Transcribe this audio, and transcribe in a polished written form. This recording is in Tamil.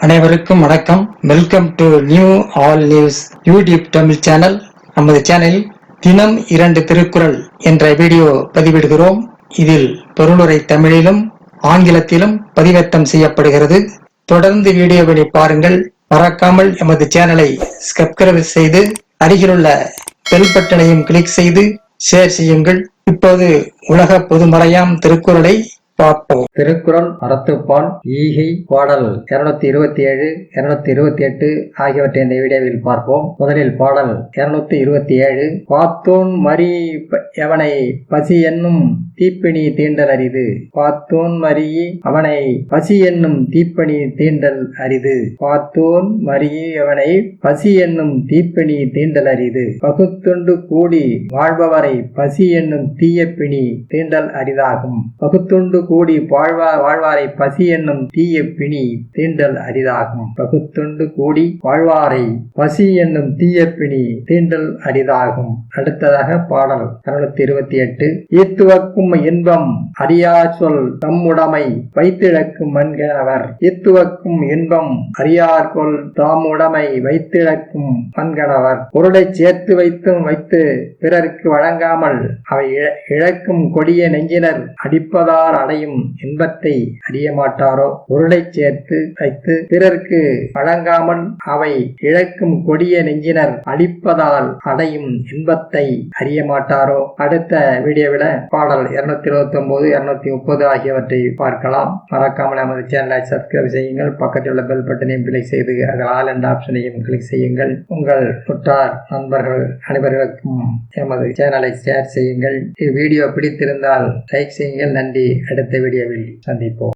அனைவருக்கும் வணக்கம். Welcome to new all news YouTube Tamil channel. நமது சேனலில் தினம் 2 திருக்குறள் என்ற வீடியோ பதிவிடுகிறோம். இதில் பொருளுரை தமிழிலும் ஆங்கிலத்திலும் பதிவேற்றம் செய்யப்படுகிறது. தொடர்ந்து வீடியோவினை பாருங்கள். மறக்காமல் எமது சேனலை சப்ஸ்கிரைப் செய்து அருகிலுள்ள பெல் பட்டனையும் கிளிக் செய்து ஷேர் செய்யுங்கள். இப்போது உலக பொதுமறையாம் திருக்குறளை பார்ப்போம். திருக்குறள் அறத்துப்பால் ஈகை பாடல் 227, 228 ஆகியவற்றை இந்த வீடியோவில் பார்ப்போம். முதலில் பாடல் 227. பாத்தோன் மறி எவனை பசி என்னும் தீப்பிணி தீண்டல் அரிது. பாத்தோன் மறி அவனை பசி என்னும் தீப்பணி தீண்டல் அரிது. பாத்தோன் மறி அவனை பசி என்னும் தீப்பிணி தீண்டல் அரிது. பகுத்துண்டு கூடி வாழ்பவரை பசி என்னும் தீயப்பிணி தீண்டல் அரிதாகும். பகுத்துண்டு கூடி வாழ்வாரை பசி என்னும் தீய பிணி தீண்டல் அரிதாகும். பகுத்துண்டு கூடி வாழ்வாரை பசி என்னும் தீய பிணி தீண்டல் அரிதாகும். அடுத்ததாக பாடல் 228. ஈத்துவக்கும் இன்பம் அறியா சொல் தம்முடைமை வைத்திழக்கும் மண்கணவர். ஈத்துவக்கும் இன்பம் அறியார்கொள் தாமுடைமை வைத்திழக்கும் மண்கணவர். பொருளை சேர்த்து வைத்து பிறருக்கு வழங்காமல் அவை இழக்கும் கொடிய நெஞ்சினர் அடிப்பதார் அடையும் இன்பத்தை அறிய மாட்டாரோ. பொருளை சேர்த்து வைத்து பிறருக்கு வழங்காமல் அவை இழக்கும் கொடிய நெஞ்சினர் அழிப்பதால் அடையும் இன்பத்தை அறிய மாட்டாரோ. அடுத்த வீடியோவில் பாடல் 229, 230 ஆகியவற்றை பார்க்கலாம். மறக்காமல் நமது சேனலை சப்ஸ்கிரைப் செய்யுங்கள். பக்கத்தில் உள்ள பெல் பட்டனையும் கிளிக் செய்து அதில் ஆல் என்ற ஆப்ஷனையும் கிளிக் செய்யுங்கள். உங்கள் உற்றார் நண்பர்கள் அனைவர்களுக்கும் எமது சேனலை ஷேர் செய்யுங்கள். வீடியோ பிடித்திருந்தால் லைக் செய்யுங்கள். நன்றி. அடுத்த வீடியோவில் சந்திப்போம்.